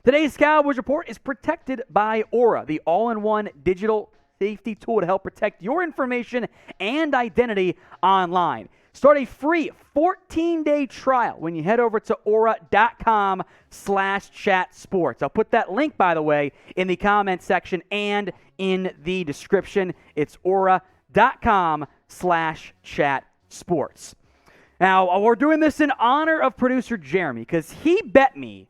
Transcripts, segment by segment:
Today's Cowboys Report is protected by Aura, the all-in-one digital safety tool to help protect your information and identity online. Start a free 14-day trial when you head over to aura.com/chatsports. I'll put that link, by the way, in the comment section and in the description. It's aura.com/chatsports. Now, we're doing this in honor of producer Jeremy because he bet me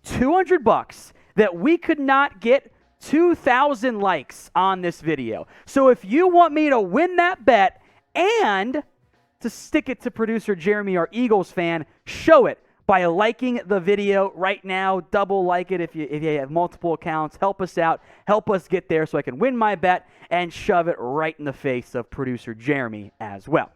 $200 that we could not get 2,000 likes on this video. So if you want me to win that bet and to stick it to producer Jeremy, our Eagles fan, show it by liking the video right now. Double like it if you have multiple accounts. Help us out. Help us get there so I can win my bet and shove it right in the face of producer Jeremy as well.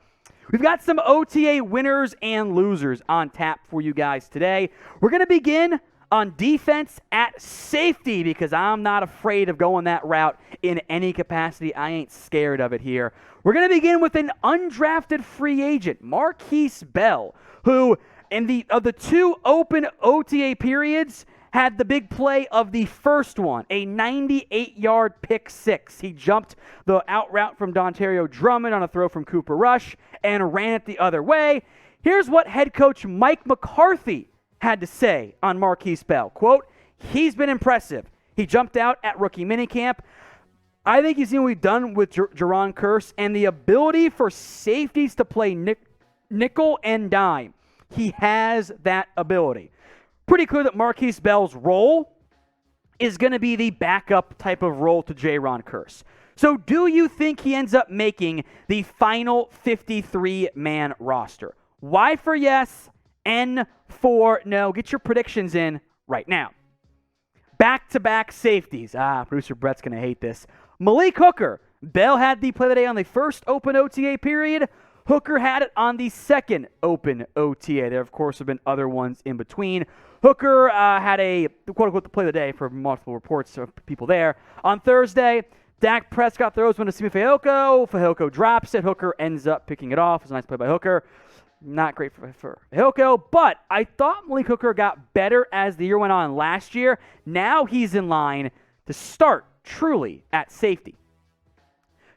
We've got some OTA winners and losers on tap for you guys today. We're going to begin on defense at safety because I'm not afraid of going that route in any capacity. I ain't scared of it here. We're going to begin with an undrafted free agent, Markquese Bell, who in the two open OTA periods had the big play of the first one, a 98-yard pick six. He jumped the out route from Dontario Drummond on a throw from Cooper Rush and ran it the other way. Here's what head coach Mike McCarthey had to say on Markquese Bell. Quote, he's been impressive. He jumped out at rookie minicamp. I think you've seen what we've done with Jayron Kearse and the ability for safeties to play nickel and dime. He has that ability. Pretty clear that Markquese Bell's role is going to be the backup type of role to Jayron Kearse. So do you think he ends up making the final 53-man roster? Y for yes, N for no. Get your predictions in right now. Back-to-back safeties. Producer Brett's going to hate this. Malik Hooker. Bell had the play of the day on the first open OTA period. Hooker had it on the second open OTA. There, of course, have been other ones in between. Hooker had a, quote-unquote, the play of the day for multiple reports of people there. On Thursday, Dak Prescott throws one to Simi Fehoko. Fehoko drops it. Hooker ends up picking it off. It's a nice play by Hooker. Not great for Fehoko, but I thought Malik Hooker got better as the year went on last year. Now he's in line to start truly at safety.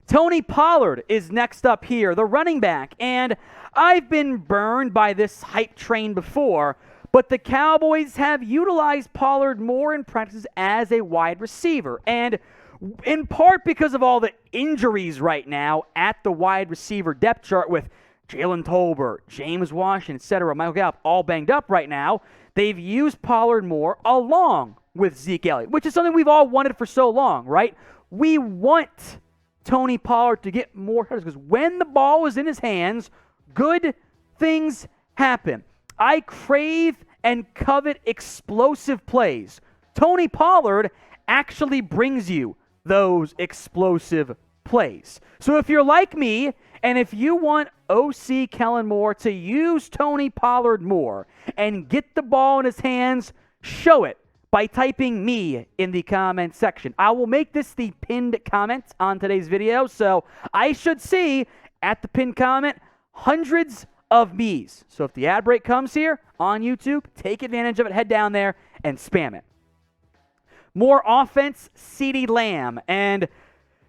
Tony Pollard is next up here, the running back, and I've been burned by this hype train before, but the Cowboys have utilized Pollard more in practice as a wide receiver, and in part because of all the injuries right now at the wide receiver depth chart with Jalen Tolbert, James Washington, etc., Michael Gallup, all banged up right now. They've used Pollard more along with Zeke Elliott, which is something we've all wanted for so long, right? We want Tony Pollard to get more touches because when the ball is in his hands, good things happen. I crave and covet explosive plays. Tony Pollard actually brings you those explosive plays. So if you're like me, and if you want OC Kellen Moore to use Tony Pollard more and get the ball in his hands, show it by typing me in the comment section. I will make this the pinned comment on today's video, so I should see at the pinned comment hundreds of me's. So if the ad break comes here on YouTube, take advantage of it, head down there and spam it. More offense, CeeDee Lamb, and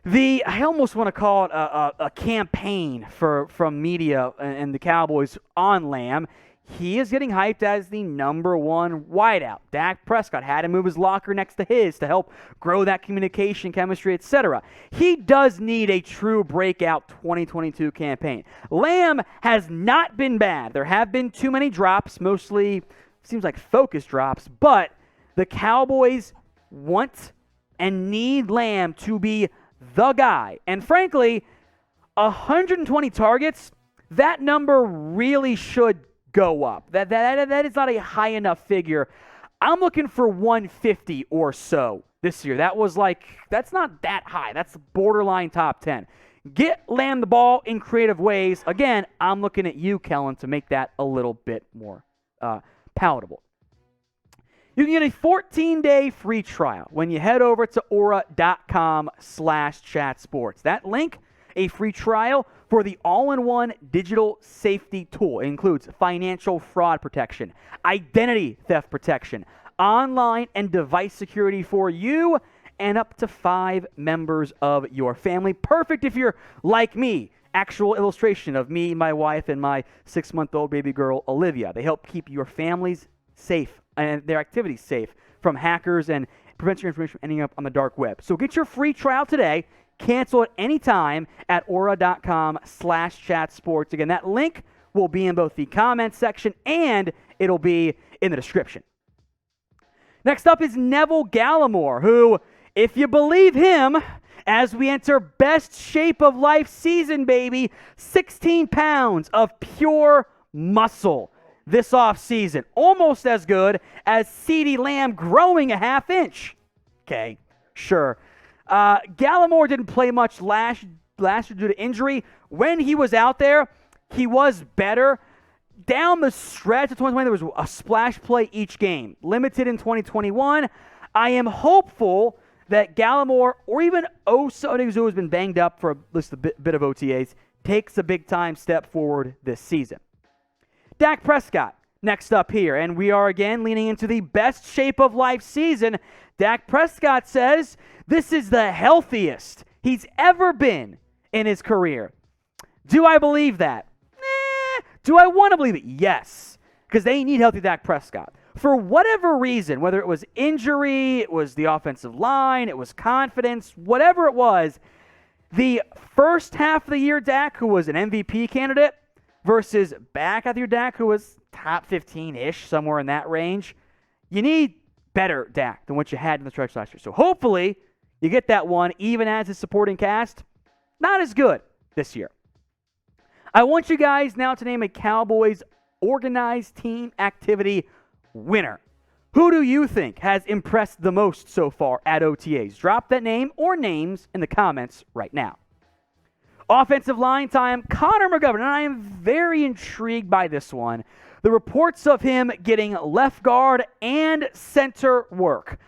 I almost want to call it a campaign from media and the Cowboys on Lamb. He is getting hyped as the number one wideout. Dak Prescott had to move his locker next to his to help grow that communication, chemistry, etc. He does need a true breakout 2022 campaign. Lamb has not been bad. There have been too many drops, mostly seems like focus drops, but the Cowboys want and need Lamb to be the guy. And frankly, 120 targets, that number really should go up. That is not a high enough figure. I'm looking for 150 or so this year. That's not that high. That's borderline top 10. Get Lamb the ball in creative ways. Again, I'm looking at you, Kellen, to make that a little bit more palatable. You can get a 14-day free trial when you head over to aura.com/chatsports. That link, a free trial for the all-in-one digital safety tool. It includes financial fraud protection, identity theft protection, online and device security for you and up to 5 members of your family. Perfect if you're like me. Actual illustration of me, my wife, and my 6-month-old baby girl, Olivia. They help keep your families safe and their activities safe from hackers and prevent your information from ending up on the dark web. So get your free trial today. Cancel at any time at aura.com/chatsports. Again, that link will be in both the comments section and it'll be in the description. Next up is Neville Gallimore, who, if you believe him, as we enter best shape of life season, baby, 16 pounds of pure muscle this offseason. Almost as good as CeeDee Lamb growing a half inch. Okay, sure. Gallimore didn't play much last year due to injury. When he was out there, he was better. Down the stretch of 2020, there was a splash play each game. Limited in 2021. I am hopeful that Gallimore, or even Oso, who has been banged up for at least a bit of OTAs, takes a big-time step forward this season. Dak Prescott, next up here, and we are again leaning into the best shape of life season. Dak Prescott says this is the healthiest he's ever been in his career. Do I believe that? Do I want to believe it? Yes, because they need healthy Dak Prescott. For whatever reason, whether it was injury, it was the offensive line, it was confidence, whatever it was, the first half of the year Dak, who was an MVP candidate, versus back half of the year Dak, who was top 15-ish, somewhere in that range, you need better Dak than what you had in the stretch last year. So hopefully you get that one, even as his supporting cast, not as good this year. I want you guys now to name a Cowboys organized team activity winner. Who do you think has impressed the most so far at OTAs? Drop that name or names in the comments right now. Offensive line time, Connor McGovern, and I am very intrigued by this one. The reports of him getting left guard and center work.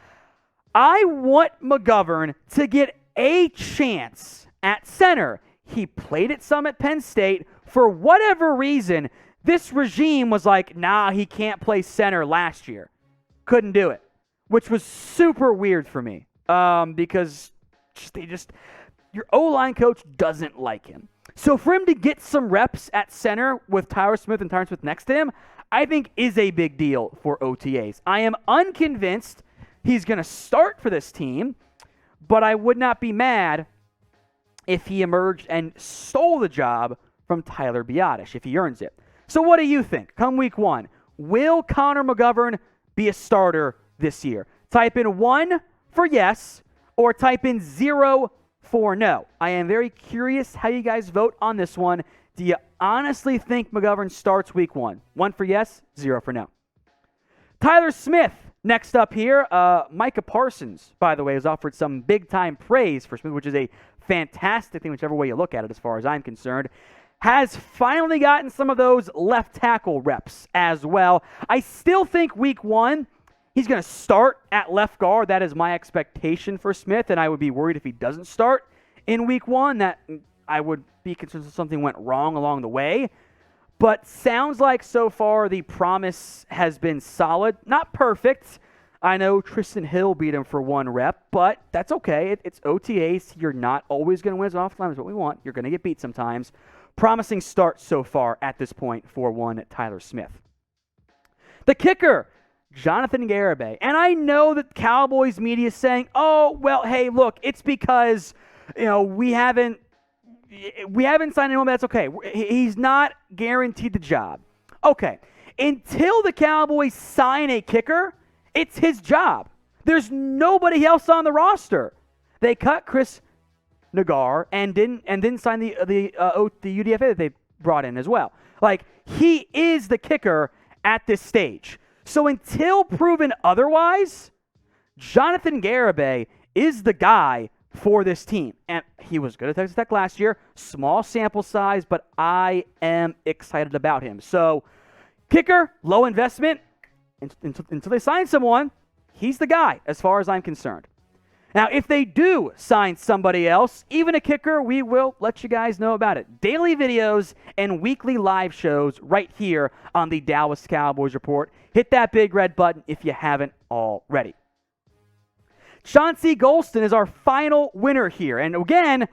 I want McGovern to get a chance at center. He played at some at Penn State. For whatever reason, this regime was like, nah, he can't play center last year. Couldn't do it, which was super weird for me because your O-line coach doesn't like him. So for him to get some reps at center with Tyron Smith and Tyron Smith next to him, I think is a big deal for OTAs. I am unconvinced he's going to start for this team, but I would not be mad if he emerged and stole the job from Tyler Biadasz, if he earns it. So what do you think? Come week 1, will Connor McGovern be a starter this year? Type in 1 for yes, or type in 0 for no. I am very curious how you guys vote on this one. Do you honestly think McGovern starts week 1? 1 for yes, 0 for no. Tyler Smith, next up here. Micah Parsons, by the way, has offered some big-time praise for Smith, which is a fantastic thing, whichever way you look at it as far as I'm concerned. Has finally gotten some of those left tackle reps as well. I still think week 1, he's going to start at left guard. That is my expectation for Smith, and I would be worried if he doesn't start in week 1. That I would be concerned if something went wrong along the way. But sounds like so far the promise has been solid. Not perfect. I know Tristan Hill beat him for 1 rep, but that's okay. It's OTAs. You're not always going to win as offensive lineman. That's what we want. You're going to get beat sometimes. Promising start so far at this point for one Tyler Smith. The kicker, Jonathan Garibay. And I know that Cowboys media is saying, oh, well, hey, look, it's because, we haven't signed anyone, but that's okay. He's not guaranteed the job. Okay. Until the Cowboys sign a kicker, it's his job. There's nobody else on the roster. They cut Chris Nagar and didn't sign the UDFA that they brought in as well. Like, he is the kicker at this stage. So until proven otherwise, Jonathan Garibay is the guy for this team. And he was good at Texas Tech last year. Small sample size, but I am excited about him. So kicker, low investment. Until they sign someone, he's the guy as far as I'm concerned. Now, if they do sign somebody else, even a kicker, we will let you guys know about it. Daily videos and weekly live shows right here on the Dallas Cowboys Report. Hit that big red button if you haven't already. Chauncey Golston is our final winner here. And again,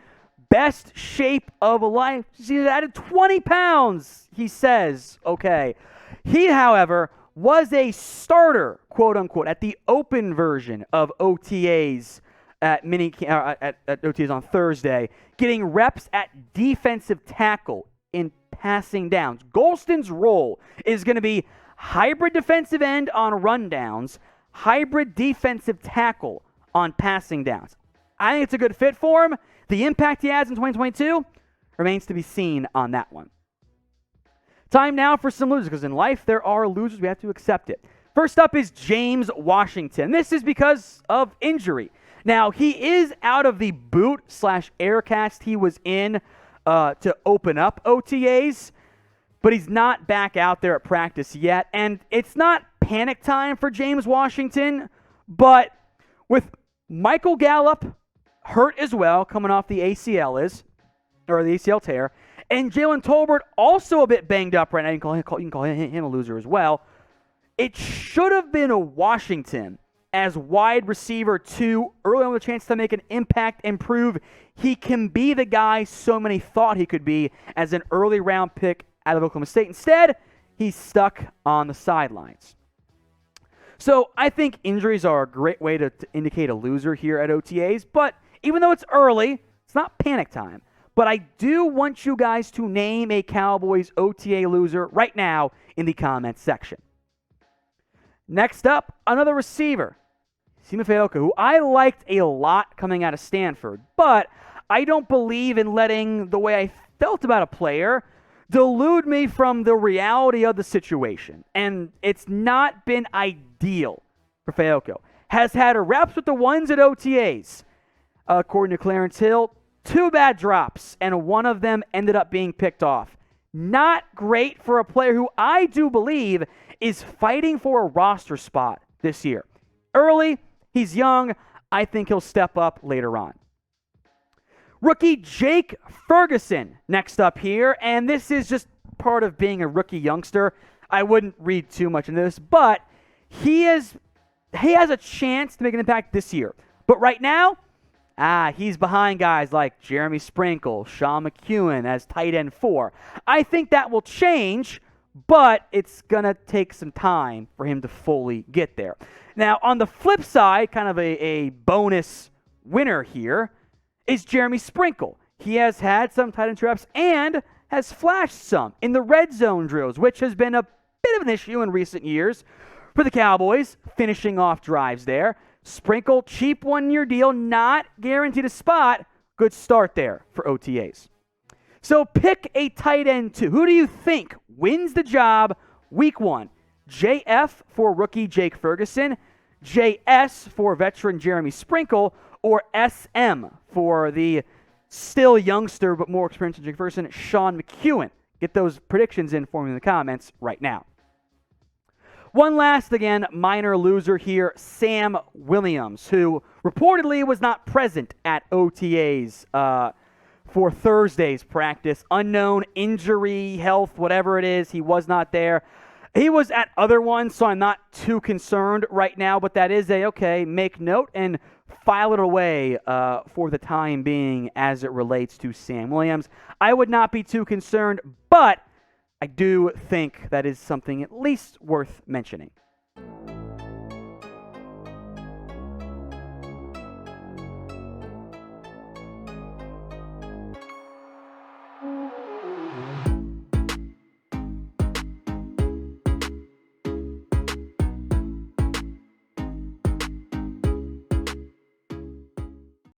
best shape of life. He's added 20 pounds, he says. Okay. He, however, was a starter, quote unquote, at the open version of OTAs at OTAs on Thursday, getting reps at defensive tackle in passing downs. Golston's role is going to be hybrid defensive end on rundowns, hybrid defensive tackle on passing downs. I think it's a good fit for him. The impact he has in 2022 remains to be seen on that one. Time now for some losers, because in life there are losers. We have to accept it. First up is James Washington. This is because of injury. Now, he is out of the boot/air cast he was in to open up OTAs, but he's not back out there at practice yet. And it's not panic time for James Washington, but with Michael Gallup hurt as well, coming off the ACL tear, and Jalen Tolbert also a bit banged up right now. You can call him a loser as well. It should have been a Washington as wide receiver 2 early on with a chance to make an impact and prove he can be the guy so many thought he could be as an early round pick out of Oklahoma State. Instead, he's stuck on the sidelines. So I think injuries are a great way to indicate a loser here at OTAs, but even though it's early, it's not panic time. But I do want you guys to name a Cowboys OTA loser right now in the comments section. Next up, another receiver, Simi Fehoko, who I liked a lot coming out of Stanford, but I don't believe in letting the way I felt about a player delude me from the reality of the situation. And it's not been ideal for Fehoko. Has had reps with the ones at OTAs. According to Clarence Hill, 2 bad drops, and one of them ended up being picked off. Not great for a player who I do believe is fighting for a roster spot this year. Early, he's young. I think he'll step up later on. Rookie Jake Ferguson next up here, and this is just part of being a rookie youngster. I wouldn't read too much into this, but he has a chance to make an impact this year. But right now, he's behind guys like Jeremy Sprinkle, Sean McEwen as tight end 4. I think that will change, but it's going to take some time for him to fully get there. Now, on the flip side, kind of a bonus winner here, is Jeremy Sprinkle. He has had some tight end reps and has flashed some in the red zone drills, which has been a bit of an issue in recent years for the Cowboys, finishing off drives there. Sprinkle, cheap 1-year deal, not guaranteed a spot. Good start there for OTAs. So pick a tight end 2. Who do you think wins the job week 1? JF for rookie Jake Ferguson, JS for veteran Jeremy Sprinkle, or SM for the still youngster but more experienced Jake Ferguson, Sean McEwen? Get those predictions in for me in the comments right now. One last, again, minor loser here, Sam Williams, who reportedly was not present at OTAs for Thursday's practice. Unknown injury, health, whatever it is, he was not there. He was at other ones, so I'm not too concerned right now, but that is make note and file it away for the time being as it relates to Sam Williams. I would not be too concerned, but I do think that is something at least worth mentioning.